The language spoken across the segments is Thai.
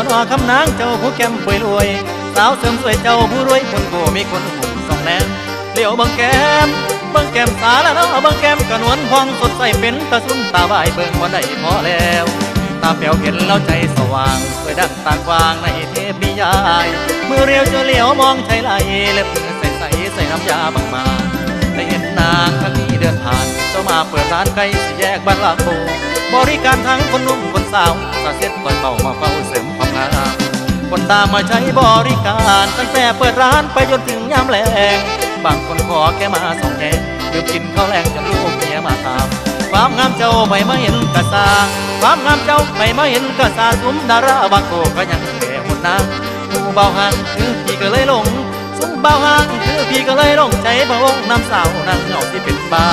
นว่าคำนางเจ้าผู้แก้มป่วยรวยสาวเสริมสวยเจ้าผู้รวยคนโกมีคนหูส่องแนมเลี้ยวบังแก้มสาแล้วเนาะบังแก้มกระนวลพองสดใสเป็นตาสุนตาบายเบิ่งบ่ได้พอแล้วตาเปียวเห็นแล้วใจสว่างสวยดังตากวางในเทพนิยายมือเรียวจะเลี้ยวมองใช้ไหลเล็บมือใส่น้ำยาบางมาได้เห็นนางทั้งนี้เดินผ่านเจ้ามาเปิดร้านไก่สี่แยกบ้านลาโพบริการทั้งคนหนุ่มคนสาวสาเซ็ตก่อนเป่ามาเฝ้าเสริมความงามคนตามมาใช้บริการตั้งแต่เปิดร้านไปจนถึงยามแลงบางคนขอแค่มาส่องแง่ดื่มกินข้าวแรงจนลูกเมียมาตามความงามเจ้าไม่มาเห็นกะสางความงามเจ้าไม่มาเห็นกะสาสุมดาราบางโกก็ยังแก่หุ่นนางผู้เบาหันคือพี่ก็เลยหลงสุมเบาหันคือพี่ก็เลยหลงใจบ่วงน้ำสาวนั่งเหงาที่เป็นบ้า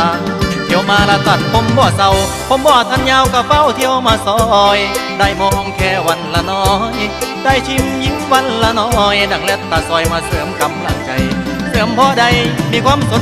เที่ยวมาละตัดผมบ่เศร้าผมบ่ทันยาวก็เฝ้าเที่ยวมาซอยได้มองแค่วันละน้อยได้ชิมยิ้มวันละน้อยดังเล็ดตาซอยมาเสริมกำลังใจเสริมพอใดมีความสด